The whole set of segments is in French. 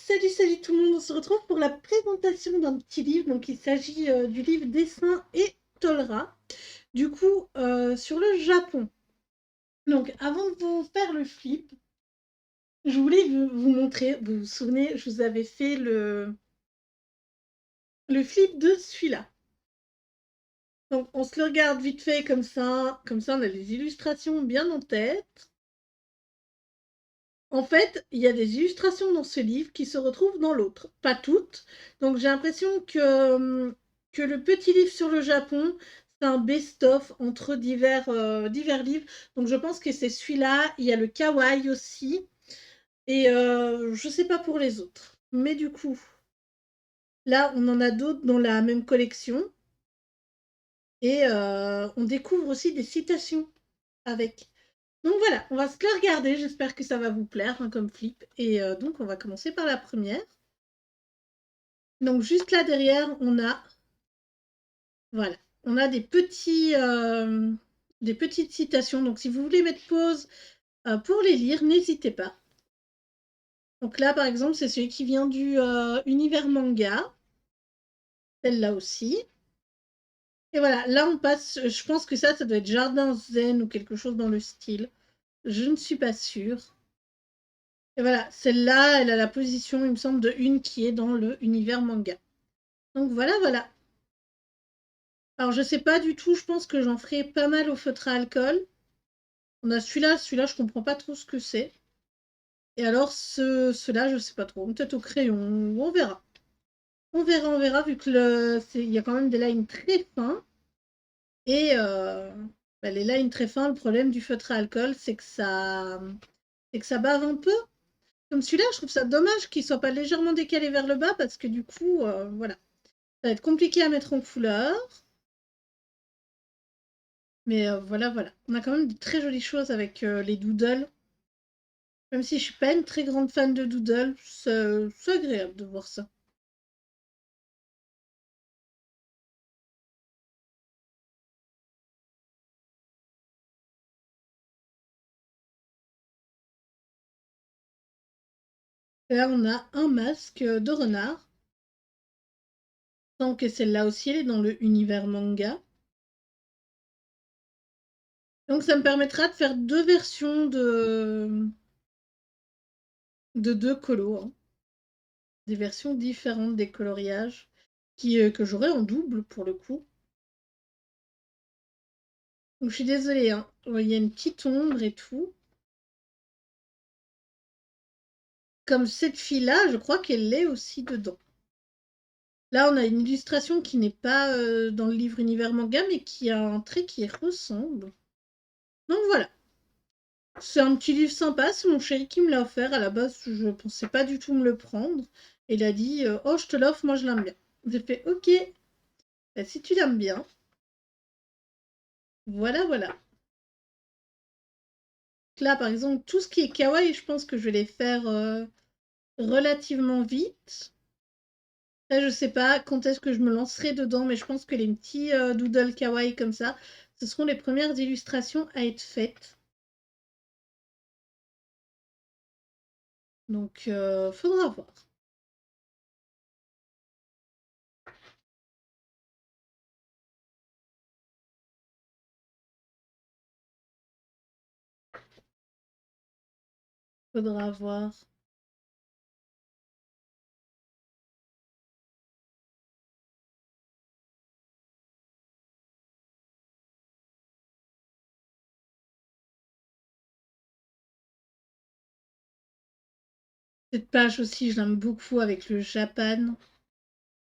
Salut, salut tout le monde, on se retrouve pour la présentation d'un petit livre. Donc il s'agit du livre Dessin et Tolra, du coup sur le Japon. Donc avant de vous faire le flip, je voulais vous montrer, vous vous souvenez, je vous avais fait le flip de celui-là. Donc on se le regarde vite fait comme ça on a les illustrations bien en tête. En fait, il y a des illustrations dans ce livre qui se retrouvent dans l'autre. Pas toutes. Donc j'ai l'impression que le petit livre sur le Japon, c'est un best-of entre divers livres. Donc je pense que c'est celui-là. Il y a le kawaii aussi. Et je sais pas pour les autres. Mais du coup, là, on en a d'autres dans la même collection. Et on découvre aussi des citations avec. Donc voilà, on va se la regarder. J'espère que ça va vous plaire hein, comme flip. Et donc on va commencer par la première. Donc juste là derrière, voilà, on a des petites citations. Donc si vous voulez mettre pause pour les lire, n'hésitez pas. Donc là par exemple, c'est celui qui vient du univers manga. Celle-là aussi. Et voilà, là on passe, je pense que ça doit être Jardin Zen ou quelque chose dans le style. Je ne suis pas sûre. Et voilà, celle-là, elle a la position, il me semble, de une qui est dans le univers manga. Donc voilà, voilà. Alors je sais pas du tout, je pense que j'en ferai pas mal au feutre à alcool. On a celui-là, je comprends pas trop ce que c'est. Et alors ceux-là, je sais pas trop. Peut-être au crayon, on verra. On verra, vu que il y a quand même des lines très fins. Et les lines très fins, le problème du feutre à alcool, c'est que ça bave un peu. Comme celui-là, je trouve ça dommage qu'il soit pas légèrement décalé vers le bas, parce que du coup, voilà. Ça va être compliqué à mettre en couleur. Mais voilà, voilà. On a quand même de très jolies choses avec les doodles. Même si je suis pas une très grande fan de doodle, c'est agréable de voir ça. Et là, on a un masque de renard. Tant que celle-là aussi, elle est dans le univers manga. Donc ça me permettra de faire deux versions de deux colos. Hein. Des versions différentes des coloriages que j'aurai en double pour le coup. Donc je suis désolée, hein. Il y a une petite ombre et tout. Comme cette fille-là, je crois qu'elle l'est aussi dedans. Là, on a une illustration qui n'est pas dans le livre univers manga, mais qui a un trait qui ressemble. Donc voilà. C'est un petit livre sympa, c'est mon chéri qui me l'a offert. À la base, je ne pensais pas du tout me le prendre. Et il a dit oh, je te l'offre, moi je l'aime bien. J'ai fait ok, bah, si tu l'aimes bien. Voilà, voilà. Là, par exemple, tout ce qui est kawaii, je pense que je vais les faire relativement vite. Là, je sais pas quand est-ce que je me lancerai dedans, mais je pense que les petits doodles kawaii comme ça, ce seront les premières illustrations à être faites. Donc, faudra voir. Faudra voir. Cette page aussi, je l'aime beaucoup avec le Japan.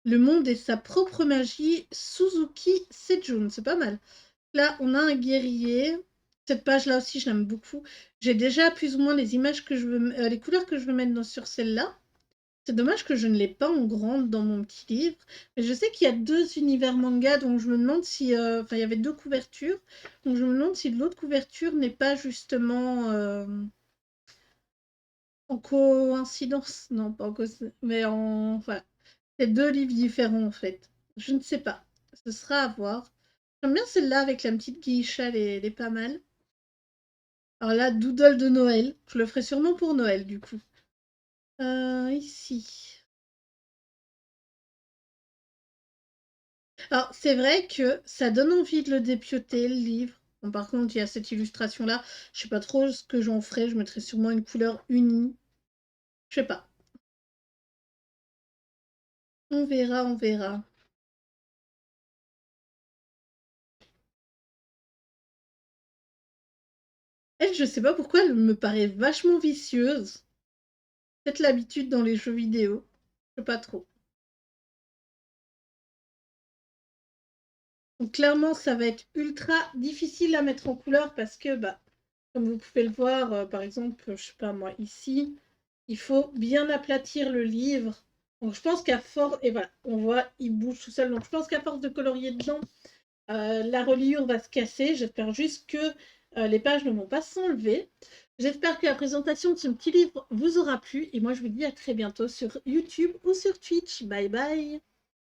Le monde et sa propre magie, Suzuki Sejun, c'est pas mal. Là, on a un guerrier. Cette page-là aussi, je l'aime beaucoup. J'ai déjà plus ou moins les images que je veux, les couleurs que je veux mettre sur celle-là. C'est dommage que je ne l'ai pas en grande dans mon petit livre. Mais je sais qu'il y a deux univers manga, donc je me demande si... Enfin, il y avait deux couvertures. Donc je me demande si l'autre couverture n'est pas justement en coïncidence. Non, pas en coïncidence. Mais en... Voilà. C'est deux livres différents, en fait. Je ne sais pas. Ce sera à voir. J'aime bien celle-là avec la petite geisha, elle est pas mal. Alors là, Doodle de Noël. Je le ferai sûrement pour Noël, du coup. Ici. Alors, c'est vrai que ça donne envie de le dépioter, le livre. Bon, par contre, il y a cette illustration-là. Je sais pas trop ce que j'en ferais. Je mettrais sûrement une couleur unie. Je sais pas. On verra, on verra. Elle, je sais pas pourquoi, elle me paraît vachement vicieuse. Peut-être l'habitude dans les jeux vidéo. Je sais pas trop. Donc clairement, ça va être ultra difficile à mettre en couleur parce que, bah, comme vous pouvez le voir, par exemple, je sais pas moi, ici, il faut bien aplatir le livre. Donc je pense qu'à force, et voilà, on voit, il bouge tout seul. Donc je pense qu'à force de colorier dedans, la reliure va se casser. J'espère juste que les pages ne vont pas s'enlever. J'espère que la présentation de ce petit livre vous aura plu. Et moi, je vous dis à très bientôt sur YouTube ou sur Twitch. Bye bye.